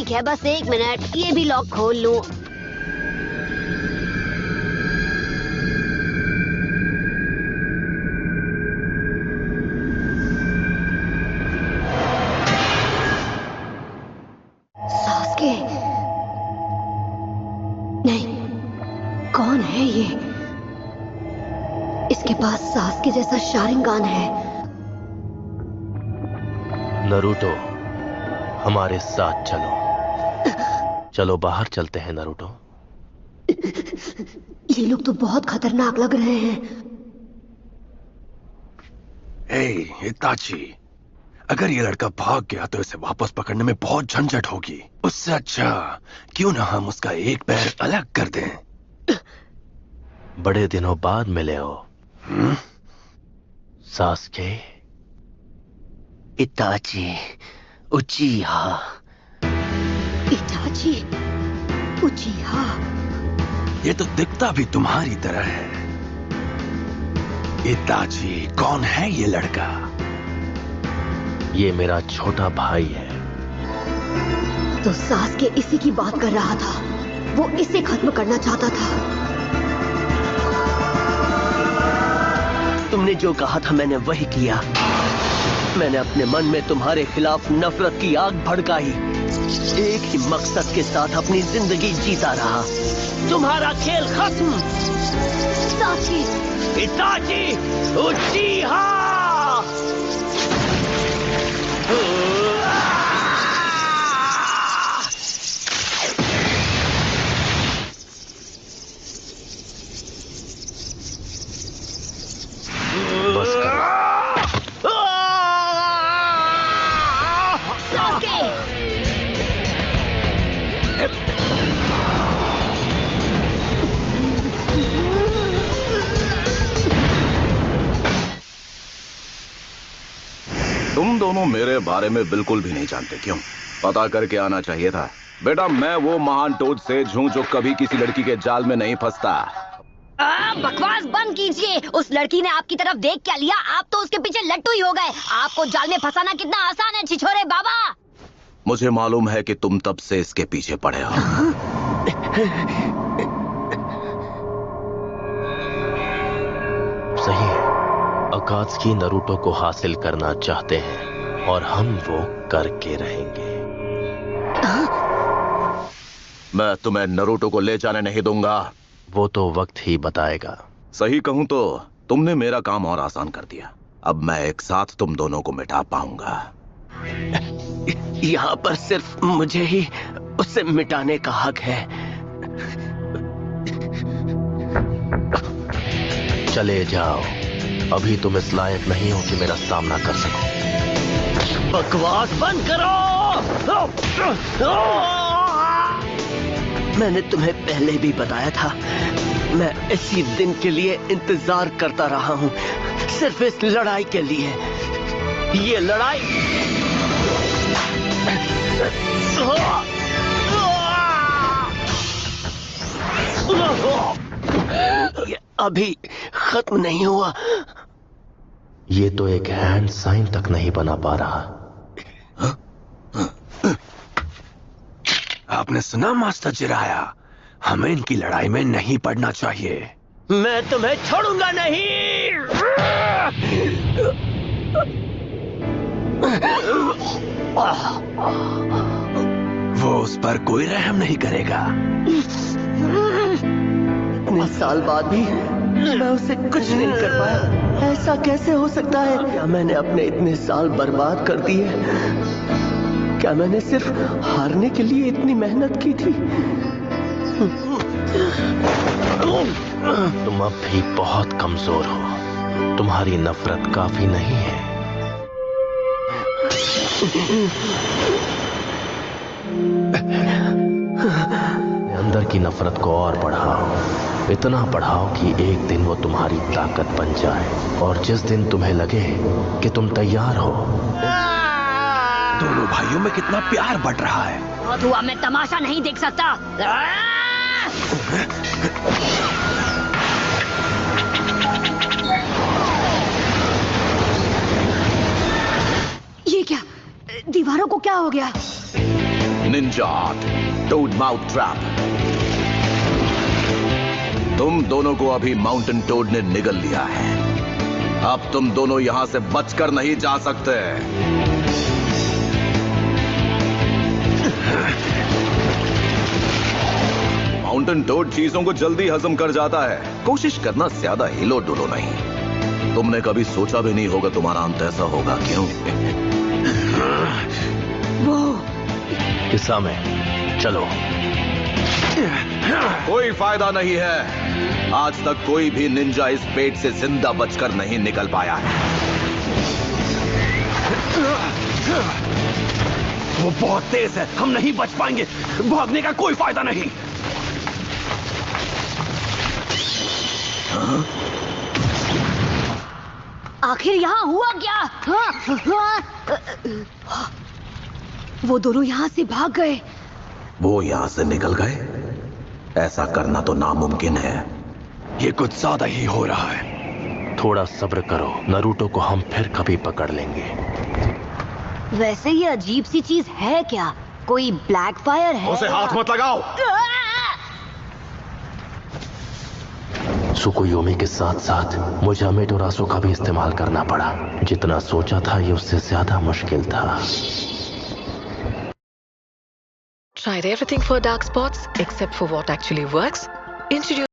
ठीक है, बस 1 मिनट, ये भी लॉक खोल लूं। सास्के? नहीं, कौन है ये? इसके पास सास्के जैसा शारिंगान है। नरूटो, हमारे साथ चलो। चलो बाहर चलते हैं नरूटो। ये लोग तो बहुत खतरनाक लग रहे हैं। इताची, अगर ये लड़का भाग गया तो इसे वापस पकड़ने में बहुत झंझट होगी। उससे अच्छा क्यों ना हम उसका एक पैर अलग कर दें। बड़े दिनों बाद मिले हो सास्के। इताची उचिहा। इताची उचिहा? ये तो दिखता भी तुम्हारी तरह है। इताची, कौन है ये लड़का? ये मेरा छोटा भाई है। तो सास्के इसी की बात कर रहा था। वो इसे खत्म करना चाहता था। तुमने जो कहा था मैंने वही किया। मैंने अपने मन में तुम्हारे खिलाफ नफरत की आग भड़काई। एक ही मकसद के साथ अपनी जिंदगी जीता रहा। तुम्हारा खेल खत्म। सास्के! इताची उचिहा! बस करो। तुम दोनों मेरे बारे में बिल्कुल भी नहीं जानते। क्यों? पता करके आना चाहिए था। बेटा, मैं वो महान टोड सेज हूँ जो कभी किसी लड़की के जाल में नहीं फंसता। बकवास बंद कीजिए। उस लड़की ने आपकी तरफ देख क्या लिया? आप तो उसके पीछे लट्टू ही हो गए। आपको जाल में फंसाना कितना आसान है छिछोरे बाबा। मुझे मालूम है कि तुम तब से इसके पीछे पड़े हो। सही है, अकात्सुकी नरूटो को हासिल करना चाहते हैं और हम वो करके रहेंगे। मैं तुम्हें नरूटो को ले जाने नहीं दूंगा। वो तो वक्त ही बताएगा। सही कहूं तो तुमने मेरा काम और आसान कर दिया। अब मैं एक साथ तुम दोनों को मिटा पाऊंगा। यहाँ पर सिर्फ मुझे ही उसे मिटाने का हक है। चले जाओ, अभी तुम इस लायक नहीं हो कि मेरा सामना कर सको। बकवास बंद करो। मैंने तुम्हें पहले भी बताया था, मैं इसी दिन के लिए इंतजार करता रहा हूं, सिर्फ इस लड़ाई के लिए। ये लड़ाई ये अभी खत्म नहीं हुआ। ये तो एक हैंड साइन तक नहीं बना पा रहा। आपने सुना मास्टर जिराया? हमें इनकी लड़ाई में नहीं पड़ना चाहिए। मैं तुम्हें छोड़ूंगा नहीं। वो उस पर कोई रहम नहीं करेगा। इतने साल बाद भी मैं उसे कुछ नहीं कर पाया। ऐसा कैसे हो सकता है? क्या मैंने अपने इतने साल बर्बाद कर दिए? क्या मैंने सिर्फ हारने के लिए इतनी मेहनत की थी? तुम अब भी बहुत कमजोर हो। तुम्हारी नफरत काफी नहीं है। अंदर की नफरत को और बढ़ाओ, इतना बढ़ाओ कि एक दिन वो तुम्हारी ताकत बन जाए। और जिस दिन तुम्हें लगे कि तुम तैयार हो। दोनों भाइयों में कितना प्यार बढ़ रहा है। बहुत हुआ, मैं तमाशा नहीं देख सकता। ये क्या? दीवारों को क्या हो गया? Ninja art, toad mouth trap. तुम दोनों को अभी माउंटेन टोड ने निगल लिया है। अब तुम दोनों यहां से बचकर नहीं जा सकते। माउंटेन टोड चीजों को जल्दी हजम कर जाता है। कोशिश करना ज्यादा हिलो डुलो नहीं। तुमने कभी सोचा भी नहीं होगा तुम्हारा अंत ऐसा होगा। क्यों? वो किस्सा में चलो। कोई फायदा नहीं है। आज तक कोई भी निंजा इस पेट से जिंदा बचकर नहीं निकल पाया है। वो बहुत तेज है, हम नहीं बच पाएंगे। भागने का कोई फायदा नहीं। आखिर यहाँ हुआ क्या? वो दोनों यहाँ से भाग गए। वो यहां से निकल गए? ऐसा करना तो नामुमकिन है। ये कुछ ज्यादा ही हो रहा है। थोड़ा सब्र करो, नरूटो को हम फिर कभी पकड़ लेंगे। वैसे ये अजीब सी चीज है क्या? कोई ब्लैक फायर है? उसे हाथ मत लगाओ। सुकुयोमी के साथ साथ मुझे अमेटोरासो का भी इस्तेमाल करना पड़ा। जितना सोचा था ये उससे ज्यादा मुश्किल था। Tried everything for dark spots except for what actually works. Introduce